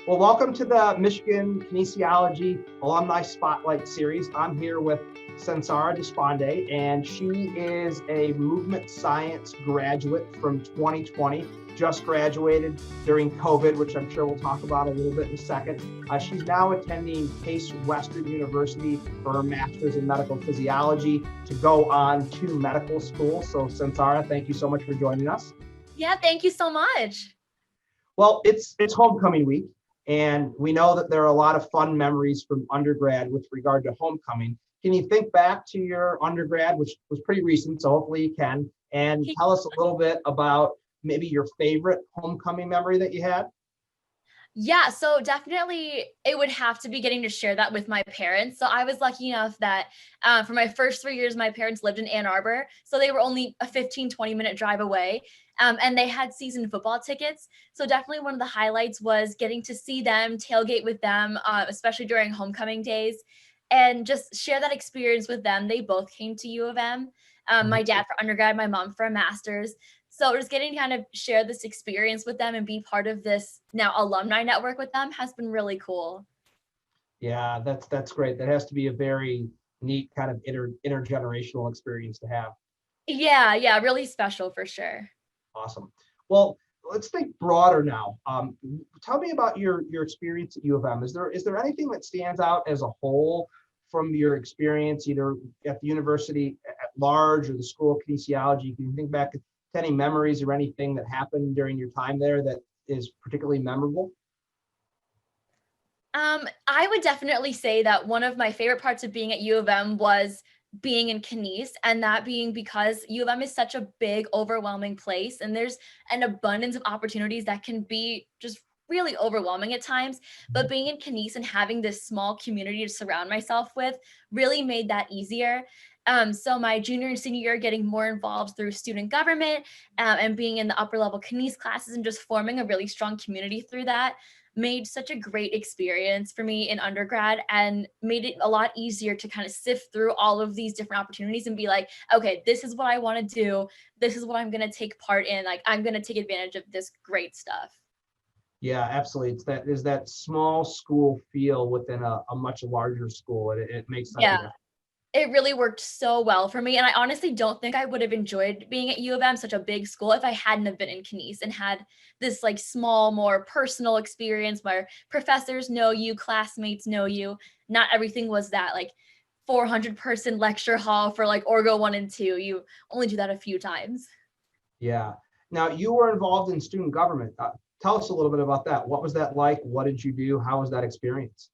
Well, welcome to the Michigan Kinesiology Alumni Spotlight Series. I'm here with Sansara Deshpande, and she is a movement science graduate from 2020, just graduated during COVID, which I'm sure we'll talk about a little bit in a second. She's now attending Case Western University for her master's in medical physiology to go on to medical school. So, Sansara, thank you so much for joining us. Yeah, thank you so much. Well, it's homecoming week, and we know that there are a lot of fun memories from undergrad with regard to homecoming. Can you think back to your undergrad, which was pretty recent, so hopefully you can, and tell us a little bit about maybe your favorite homecoming memory that you had? Yeah, so definitely it would have to be getting to share that with my parents. So I was lucky enough that for my first 3 years, my parents lived in Ann Arbor. So they were only a 15-20 minute drive away. And they had season football tickets. So definitely one of the highlights was getting to see them, tailgate with them, especially during homecoming days, and just share that experience with them. They both came to U of M. My dad for undergrad, my mom for a master's. So just getting to kind of share this experience with them and be part of this now alumni network with them has been really cool. Yeah, that's great. That has to be a very neat kind of intergenerational experience to have. Yeah, really special for sure. Awesome. Well, let's think broader now. Tell me about your experience at U of M. Is there anything that stands out as a whole from your experience, either at the university at large or the School of Kinesiology? Can you think back to any memories or anything that happened during your time there that is particularly memorable? I would definitely say that one of my favorite parts of being at U of M was being in Kines, and that being because U of M is such a big, overwhelming place, and there's an abundance of opportunities that can be just really overwhelming at times. But being in Kines and having this small community to surround myself with really made that easier. So my junior and senior year, getting more involved through student government and being in the upper level Kines classes and just forming a really strong community through that made such a great experience for me in undergrad and made it a lot easier to kind of sift through all of these different opportunities and be like, okay, this is what I want to do. This is what I'm going to take part in. Like, I'm going to take advantage of this great stuff. Yeah, absolutely. Is that small school feel within a much larger school. It makes such a Yeah. difference. It really worked so well for me. And I honestly don't think I would have enjoyed being at U of M, such a big school, if I hadn't have been in Kines and had this like small, more personal experience where professors know you, classmates know you. Not everything was that like 400-person lecture hall for like Orgo 1 and 2. You only do that a few times. Yeah. Now you were involved in student government. Tell us a little bit about that. What was that like? What did you do? How was that experience?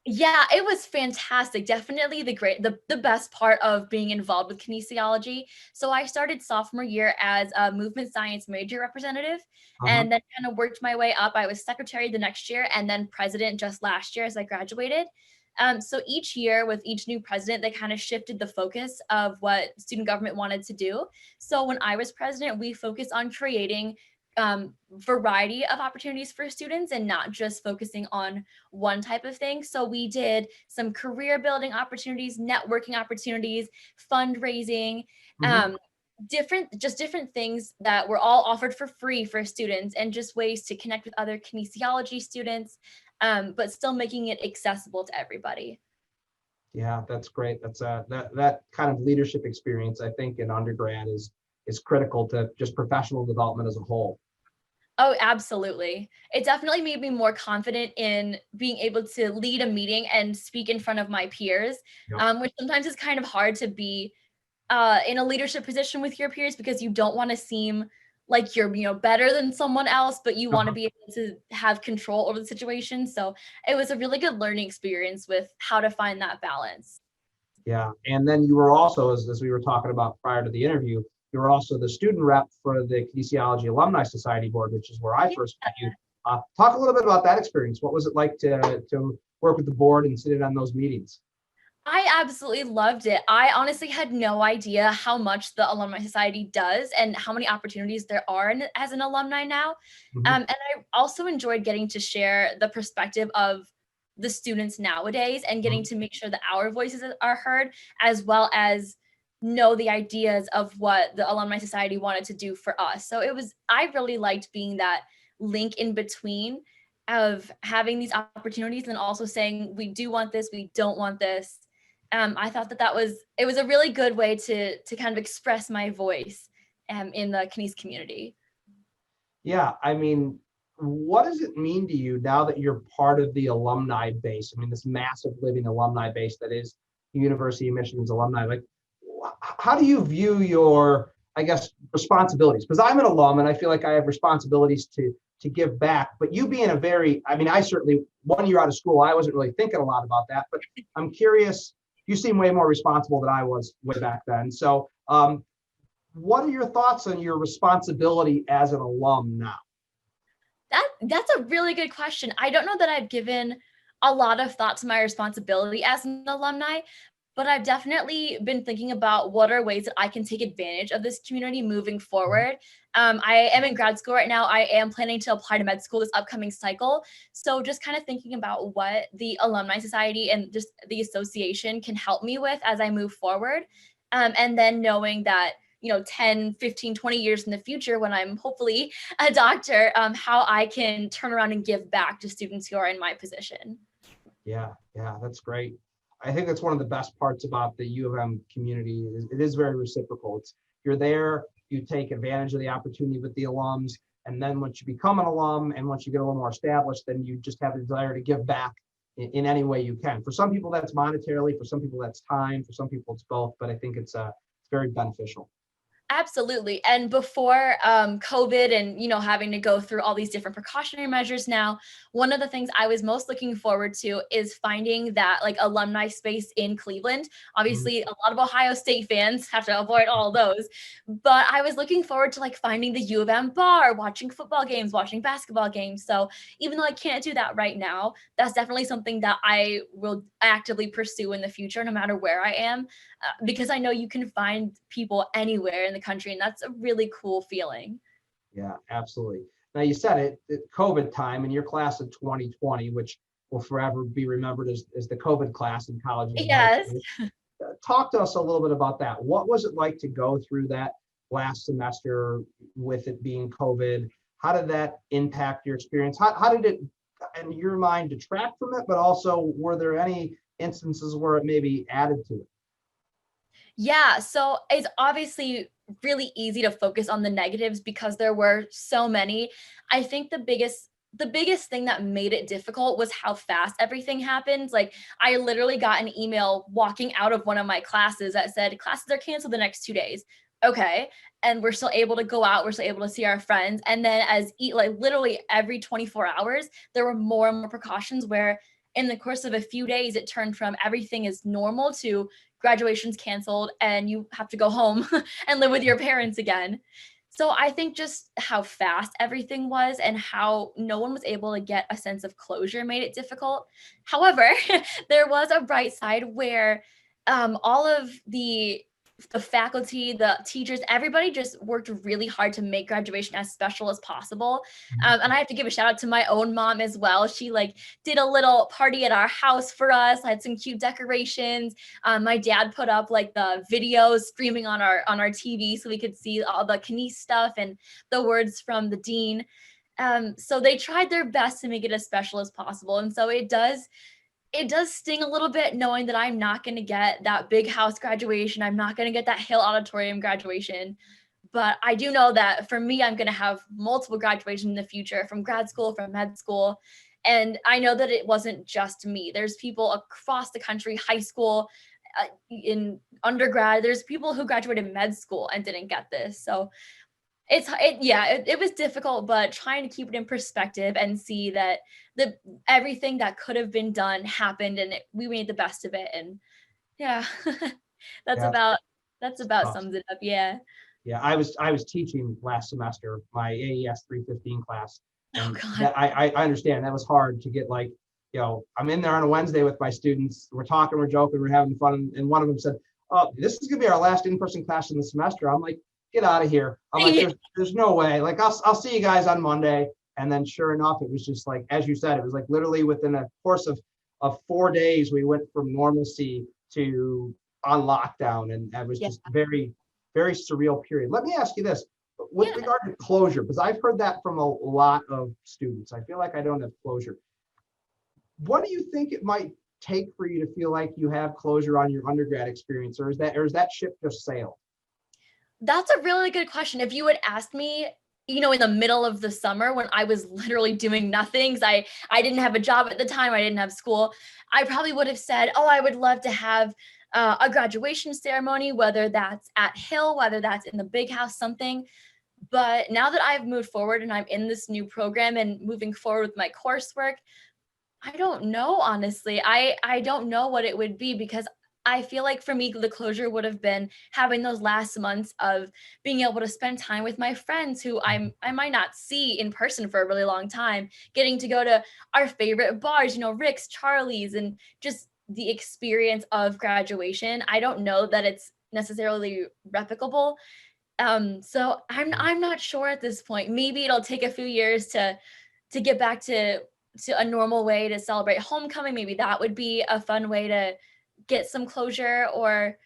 Yeah, it was fantastic. Definitely the best part of being involved with kinesiology. So I started sophomore year as a movement science major representative Uh-huh. and then kind of worked my way up. I was secretary the next year and then president just last year as I graduated. So each year with each new president, they kind of shifted the focus of what student government wanted to do. So when I was president, we focused on creating variety of opportunities for students and not just focusing on one type of thing. So we did some career building opportunities, networking opportunities, fundraising, Hmm. um, different things that were all offered for free for students and just ways to connect with other kinesiology students, but still making it accessible to everybody. Yeah, that's great. That kind of leadership experience, I think, in undergrad is critical to just professional development as a whole. Oh, absolutely. It definitely made me more confident in being able to lead a meeting and speak in front of my peers, Yep. which sometimes is kind of hard to be in a leadership position with your peers because you don't want to seem like you're, better than someone else, but you want to Uh-huh. be able to have control over the situation. So it was a really good learning experience with how to find that balance. Yeah. And then you were also, as we were talking about prior to the interview, you were also the student rep for the Kinesiology Alumni Society Board, which is where I Yeah. first met you. Talk a little bit about that experience. What was it like to work with the board and sit in on those meetings? I absolutely loved it. I honestly had no idea how much the Alumni Society does and how many opportunities there are as an alumni now. Mhm. And I also enjoyed getting to share the perspective of the students nowadays and getting Mhm. to make sure that our voices are heard, as well as know the ideas of what the Alumni Society wanted to do for us. So I really liked being that link in between of having these opportunities and also saying, we do want this, we don't want this. I thought that it was a really good way to kind of express my voice in the Kines community. Yeah, I mean, what does it mean to you now that you're part of the alumni base? I mean, this massive living alumni base that is the University of Michigan's alumni. Like, how do you view your, I guess, responsibilities? Because I'm an alum and I feel like I have responsibilities to give back. But you being a very, I mean, I certainly 1 year out of school, I wasn't really thinking a lot about that. But I'm curious. You seem way more responsible than I was way back then. So, what are your thoughts on your responsibility as an alum now? That's a really good question. I don't know that I've given a lot of thought to my responsibility as an alumni, but I've definitely been thinking about what are ways that I can take advantage of this community moving forward. I am in grad school right now. I am planning to apply to med school this upcoming cycle. So just kind of thinking about what the Alumni Society and just the association can help me with as I move forward. And then knowing that, 10, 15, 20 years in the future, when I'm hopefully a doctor, how I can turn around and give back to students who are in my position. Yeah, that's great. I think that's one of the best parts about the U of M community. It is very reciprocal. You're there, you take advantage of the opportunity with the alums, and then once you become an alum and once you get a little more established, then you just have the desire to give back in any way you can. For some people, that's monetarily. For some people, that's time. For some people, it's both. But I think it's very beneficial. Absolutely. And before COVID and, having to go through all these different precautionary measures now, one of the things I was most looking forward to is finding that like alumni space in Cleveland. Mhm. Obviously, a lot of Ohio State fans have to avoid all those, but I was looking forward to like finding the U of M bar, watching football games, watching basketball games. So even though I can't do that right now, that's definitely something that I will actively pursue in the future, no matter where I am, because I know you can find people anywhere in the country, and that's a really cool feeling. Yeah, absolutely. Now you said it COVID time in your class of 2020, which will forever be remembered as the COVID class in colleges and high Yes. schools. Talk to us a little bit about that. What was it like to go through that last semester with it being COVID? How did that impact your experience? How did it, in your mind, detract from it? But also, were there any instances where it maybe added to it? Yeah, so it's obviously really easy to focus on the negatives because there were so many. I think the biggest thing that made it difficult was how fast everything happened. Like I literally got an email walking out of one of my classes that said classes are canceled the next 2 days. Okay. And we're still able to go out, we're still able to see our friends. And then like literally every 24 hours, there were more and more precautions where in the course of a few days it turned from everything is normal to graduation's canceled and you have to go home and live with your parents again. So I think just how fast everything was and how no one was able to get a sense of closure made it difficult. However, there was a bright side where all of the faculty, the teachers, everybody just worked really hard to make graduation as special as possible. And I have to give a shout out to my own mom as well. She like did a little party at our house for us. I had some cute decorations. My dad put up like the videos streaming on our TV so we could see all the Kines stuff and the words from the dean. So they tried their best to make it as special as possible. And so it does sting a little bit knowing that I'm not going to get that big house graduation. I'm not going to get that Hill Auditorium graduation. But I do know that for me, I'm going to have multiple graduations in the future from grad school, from med school. And I know that it wasn't just me. There's people across the country, high school, in undergrad. There's people who graduated med school and didn't get this. So it was difficult, but trying to keep it in perspective and see that the everything that could have been done happened and we made the best of it. And yeah, that's Yeah, about it's tough. sums it up. Yeah. Yeah, I was teaching last semester my AES 315 class, Oh and God. that I understand that was hard to get, like, I'm in there on a Wednesday with my students, we're talking, we're joking, we're having fun, and one of them said, "Oh, this is gonna be our last in-person class in the semester." I'm like, "Get out of here!" I'm like, "There's no way." Like, I'll see you guys on Monday, and then sure enough, it was just like, as you said, it was like literally within a course of 4 days, we went from normalcy to on lockdown, and it was Yeah. just very, very surreal period. Let me ask you this. with Yeah. regard to closure, because I've heard that from a lot of students. I feel like I don't have closure. What do you think it might take for you to feel like you have closure on your undergrad experience, or is that ship just sailed? That's a really good question. If you had asked me, in the middle of the summer when I was literally doing nothing, 'cause I didn't have a job at the time, I didn't have school, I probably would have said, "Oh, I would love to have a graduation ceremony, whether that's at Hill, whether that's in the big house, something." But now that I've moved forward and I'm in this new program and moving forward with my coursework, I don't know, honestly. I don't know what it would be because I feel like for me, the closure would have been having those last months of being able to spend time with my friends who I might not see in person for a really long time, getting to go to our favorite bars, Rick's, Charlie's, and just the experience of graduation. I don't know that it's necessarily replicable. So I'm not sure at this point. Maybe it'll take a few years to get back to a normal way to celebrate homecoming. Maybe that would be a fun way to get some closure, or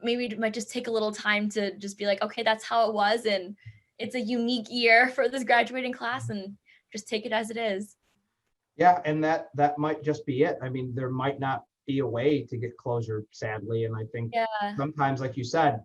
maybe it might just take a little time to just be like, okay, that's how it was, and it's a unique year for this graduating class, and just take it as it is. Yeah, and that might just be it. I mean, there might not be a way to get closure, sadly. And I think Yeah. sometimes, like you said,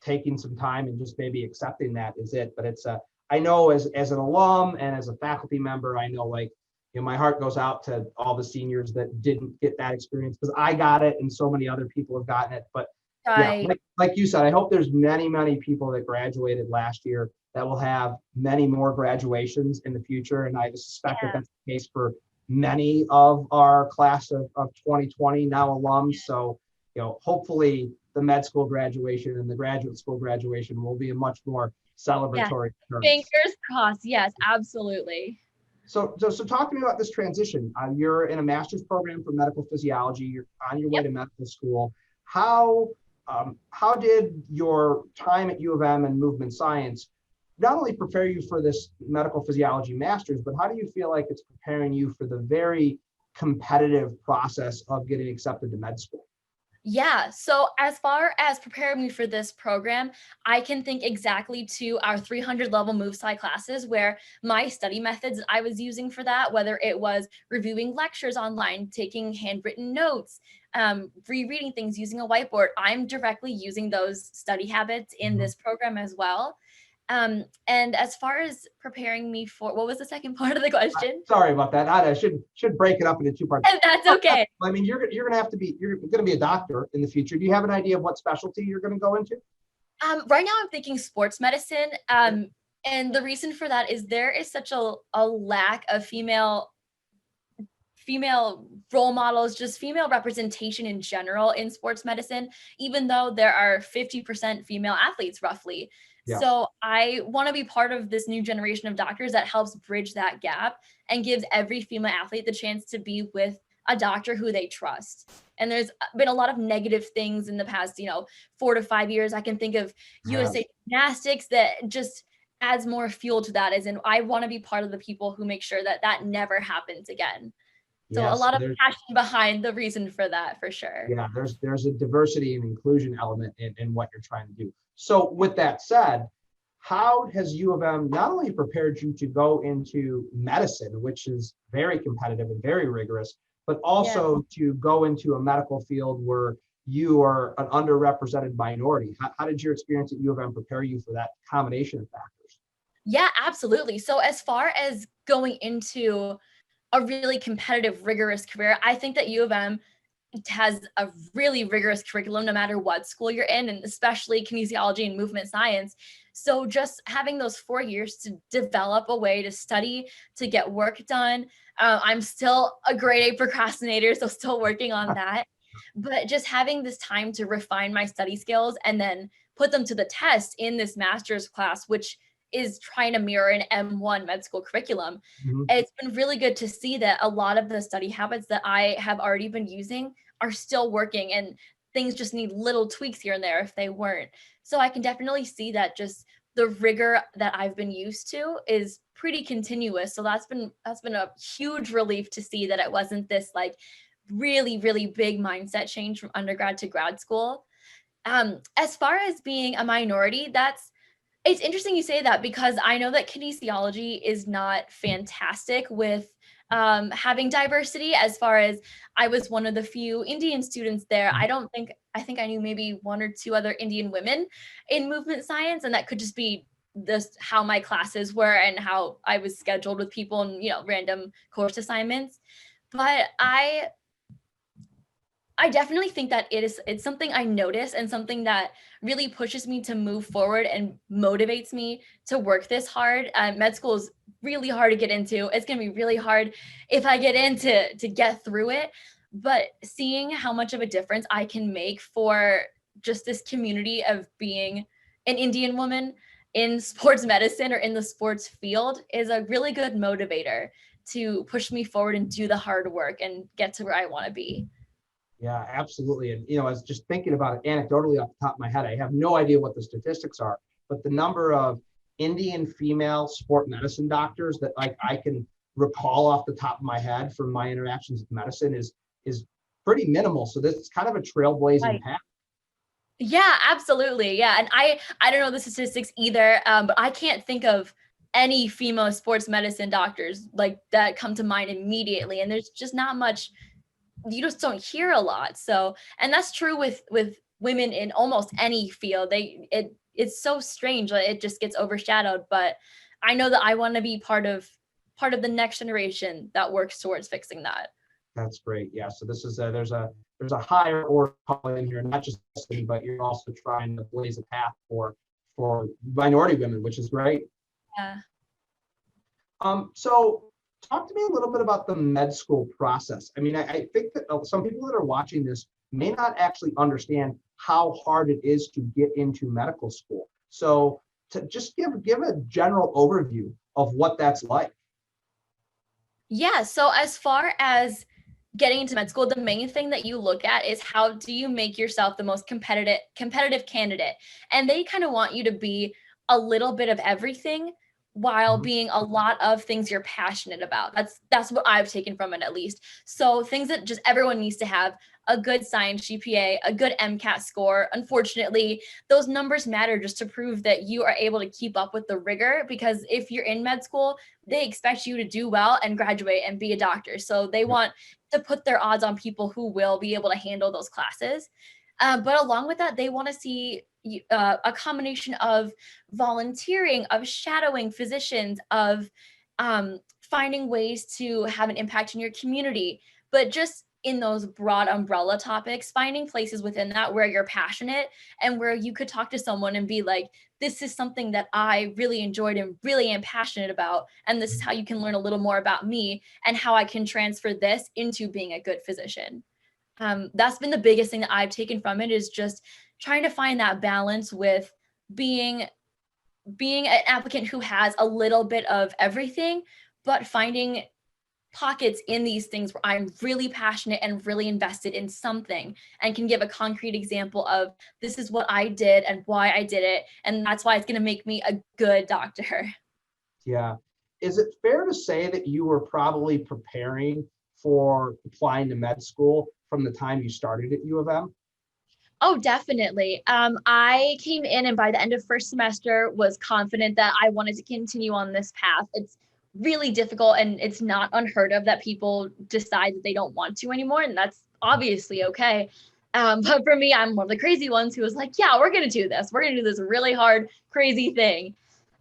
taking some time and just maybe accepting that is it. But it's I know as an alum and as a faculty member, I know, like, my heart goes out to all the seniors that didn't get that experience, because I got it and so many other people have gotten it. But yeah, Right. like you said, I hope there's many people that graduated last year that will have many more graduations in the future. And I suspect that Yeah. that's the case for many of our class of 2020 now alums. So, hopefully the med school graduation and the graduate school graduation will be a much more Yeah. celebratory occurrence. Fingers crossed. Yes, absolutely. So talk to me about this transition. You're in a master's program for medical physiology. You're on your way Yep. to medical school. How did your time at U of M and movement science not only prepare you for this medical physiology master's, but how do you feel like it's preparing you for the very competitive process of getting accepted to med school? Yeah. So as far as preparing me for this program, I can think exactly to our 300 level move sci classes where my study methods that I was using for that, whether it was reviewing lectures online, taking handwritten notes, rereading things using a whiteboard, I'm directly using those study habits in Mhm. this program as well. And as far as preparing me for, what was the second part of the question? Sorry about that. I should break it up into two parts. That's okay. I mean, you're going to have to be you're going to be a doctor in the future. Do you have an idea of what specialty you're going to go into? Right now I'm thinking sports medicine. And the reason for that is there is such a lack of female role models, just female representation in general in sports medicine, even though there are 50% female athletes roughly. Yes. So I want to be part of this new generation of doctors that helps bridge that gap and gives every female athlete the chance to be with a doctor who they trust. And there's been a lot of negative things in the past, 4 to 5 years. I can think of Yes. USA Gymnastics that just adds more fuel to that. As in, I want to be part of the people who make sure that that never happens again. So a Yes. lot of passion behind the reason for that, for sure. Yeah, there's a diversity and inclusion element in what you're trying to do. So with that said, how has U of M not only prepared you to go into medicine, which is very competitive and very rigorous, but Yeah. also to go into a medical field where you are an underrepresented minority? How did your experience at U of M prepare you for that combination of factors? Yeah, absolutely. So as far as going into a really competitive, rigorous career, I think that U of M has a really rigorous curriculum no matter what school you're in, and especially kinesiology and movement science. So just having those 4 years to develop a way to study, to get work done. I'm still a grade A procrastinator, so still working on that. But just having this time to refine my study skills and then put them to the test in this master's class, which is trying to mirror an M1 med school curriculum. Mhm. It's been really good to see that a lot of the study habits that I have already been using are still working, and things just need little tweaks here and there if they weren't. So I can definitely see that just the rigor that I've been used to is pretty continuous. So that's been a huge relief to see that it wasn't this like really big mindset change from undergrad to grad school. As far as being a minority, It's interesting you say that because I know that kinesiology is not fantastic with having diversity. As far as I was one of the few Indian students there, I think I knew maybe one or two other Indian women in movement science, and that could just be this how my classes were and how I was scheduled with people and random course assignments. But I definitely think that it's something I notice and something that really pushes me to move forward and motivates me to work this hard. Med school is really hard to get into. It's going to be really hard if I get in to get through it. But seeing how much of a difference I can make for just this community of being an Indian woman in sports medicine or in the sports field is a really good motivator to push me forward and do the hard work and get to where I want to be. Yeah, absolutely. And, I was just thinking about it anecdotally off the top of my head. I have no idea what the statistics are, but the number of Indian female sport medicine doctors that I can recall off the top of my head from my interactions with medicine is pretty minimal. So this is kind of a trailblazing path. Yeah, absolutely. Yeah. And I don't know the statistics either, but I can't think of any female sports medicine doctors like that come to mind immediately. And there's just not much, you just don't hear a lot. So, and that's true with women in almost any field. It's so strange that it just gets overshadowed. But I know that I want to be part of the next generation that works towards fixing that. That's great. Yeah. So this is there's a higher order in here, not just listening, but you're also trying to blaze a path for minority women, which is great. Yeah. So talk to me a little bit about the med school process. I mean, I think that some people that are watching this may not actually understand how hard it is to get into medical school. So to just give a general overview of what that's like. Yeah. So as far as getting into med school, the main thing that you look at is how do you make yourself the most competitive candidate? And they kind of want you to be a little bit of everything while being a lot of things you're passionate about. That's what I've taken from it, at least. So things that just everyone needs to have: a good science GPA, a good MCAT score. Unfortunately, those numbers matter just to prove that you are able to keep up with the rigor, because if you're in med school, they expect you to do well and graduate and be a doctor. So they want to put their odds on people who will be able to handle those classes. But along with that, they want to see a combination of volunteering, of shadowing physicians, of finding ways to have an impact in your community. But just in those broad umbrella topics, finding places within that where you're passionate and where you could talk to someone and be like, this is something that I really enjoyed and really am passionate about. And this is how you can learn a little more about me and how I can transfer this into being a good physician. That's been the biggest thing that I've taken from it, is just trying to find that balance with being an applicant who has a little bit of everything, but finding pockets in these things where I'm really passionate and really invested in something and can give a concrete example of this is what I did and why I did it. And that's why it's going to make me a good doctor. Yeah. Is it fair to say that you were probably preparing for applying to med school from the time you started at U of M? Oh, definitely. I came in and by the end of first semester was confident that I wanted to continue on this path. It's really difficult and it's not unheard of that people decide that they don't want to anymore. And that's obviously okay. But for me, I'm one of the crazy ones who was like, yeah, we're going to do this. We're going to do this really hard, crazy thing.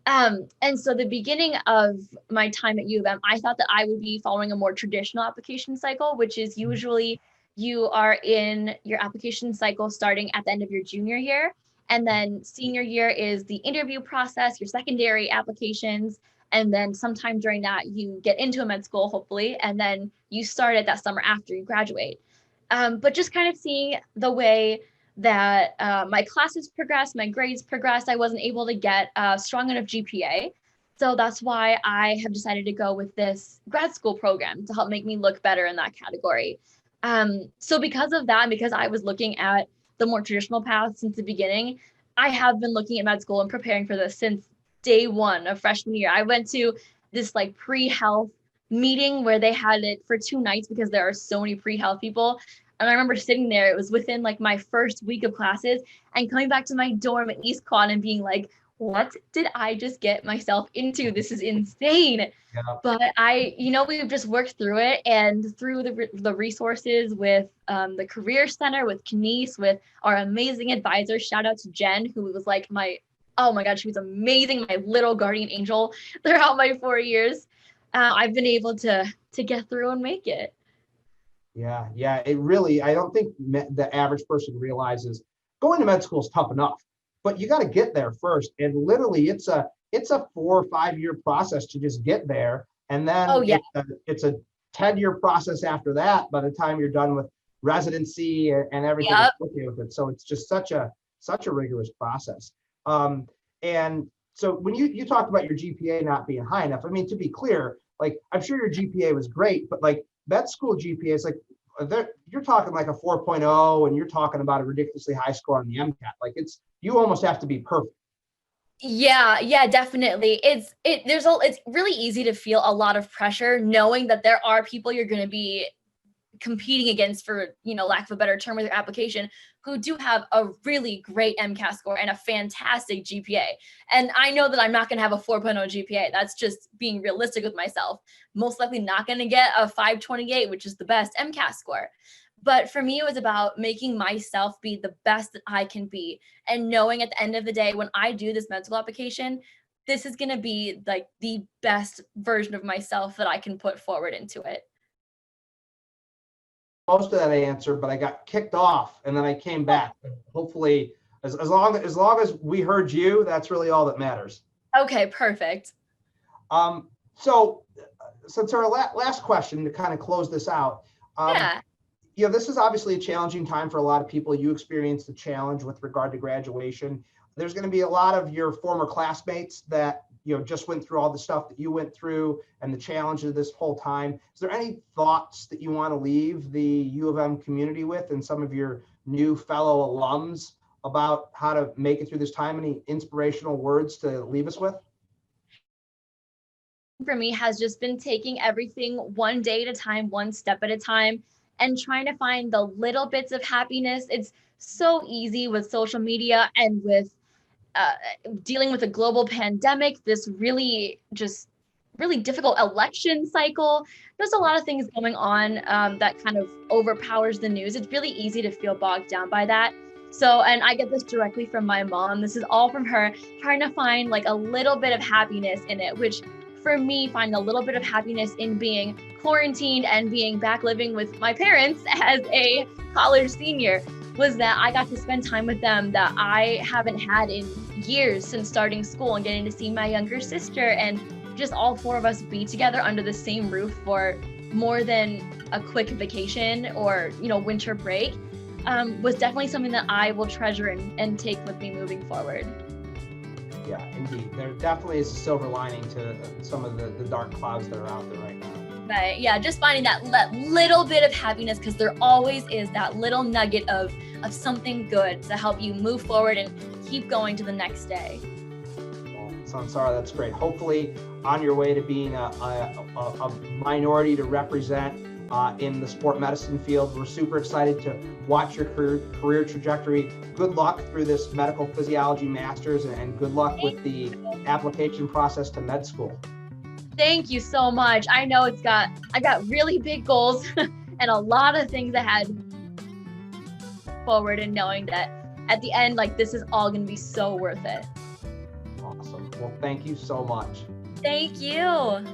And so the beginning of my time at U of M, I thought that I would be following a more traditional application cycle, which is usually you are in your application cycle starting at the end of your junior year. And then senior year is the interview process, your secondary applications. And then sometime during that, you get into a med school, hopefully, and then you start it that summer after you graduate. But just kind of seeing the way that my classes progressed, my grades progressed, I wasn't able to get a strong enough GPA. So that's why I have decided to go with this grad school program to help make me look better in that category. So because of that, and because I was looking at the more traditional path since the beginning, I have been looking at med school and preparing for this since day one of freshman year. I went to this like pre-health meeting where they had it for 2 nights because there are so many pre-health people. And I remember sitting there, it was within like my first week of classes, and coming back to my dorm at East Quad and being like, what did I just get myself into? This is insane. Yeah. But we've just worked through it, and through the resources with the Career Center, with Kines, with our amazing advisor. Shout out to Jen, who was like oh my God, she was amazing, my little guardian angel throughout my 4 years. I've been able to get through and make it. Yeah, yeah. It really, I don't think the average person realizes going to med school is tough enough, but you got to get there first. And literally, it's a 4 or 5 year process to just get there, and Oh then yeah. it's a 10 year process after that. By the time you're done with residency and everything Yep. associated with it, so it's just such a rigorous process. Um, and so when you talked about your GPA not being high enough, I mean, to be clear, like I'm sure your GPA was great, but like med school GPA is like you're talking like a 4.0, and you're talking about a ridiculously high score on the MCAT. Like you almost have to be perfect. Yeah, definitely. It's really easy to feel a lot of pressure knowing that there are people you're going to be competing against, for lack of a better term, with your application, who do have a really great MCAT score and a fantastic GPA. And I know that I'm not going to have a 4.0 GPA. That's just being realistic with myself. Most likely not going to get a 528, which is the best MCAT score. But for me, it was about making myself be the best that I can be, and knowing at the end of the day, when I do this med school application, this is going to be like the best version of myself that I can put forward into it. Most of that answer, but I got kicked off and then I came back. Hopefully, as long as we heard you, that's really all that matters. Okay, perfect. So since our last question to kind of close this out, Yeah. this is obviously a challenging time for a lot of people. You experienced the challenge with regard to graduation. There's going to be a lot of your former classmates that just went through all the stuff that you went through and the challenges of this whole time. Is there any thoughts that you want to leave the U of M community with, and some of your new fellow alums, about how to make it through this time? Any inspirational words to leave us with? For me has just been taking everything one day at a time, one step at a time, and trying to find the little bits of happiness. It's so easy with social media and with uh, dealing with a global pandemic, this really difficult election cycle. There's a lot of things going on that kind of overpowers the news. It's really easy to feel bogged down by that. So, and I get this directly from my mom. This is all from her, trying to find like a little bit of happiness in it, which for me, find a little bit of happiness in being quarantined and being back living with my parents as a college senior, was that I got to spend time with them that I haven't had in years since starting school, and getting to see my younger sister and just all four of us be together under the same roof for more than a quick vacation or winter break, was definitely something that I will treasure and take with me moving forward. Yeah, indeed. There definitely is a silver lining to some of the dark clouds that are out there right now. But yeah, just finding that little bit of happiness, because there always is that little nugget of something good to help you move forward and keep going to the next day. Well, Sansara, that's great. Hopefully on your way to being a minority to represent in the sport medicine field. We're super excited to watch your career trajectory. Good luck through this medical physiology master's, and good luck with the application process to med school. Thank you so much. I know I got really big goals and a lot of things ahead forward, and knowing that at the end, like, this is all going to be so worth it. Awesome. Well, thank you so much. Thank you.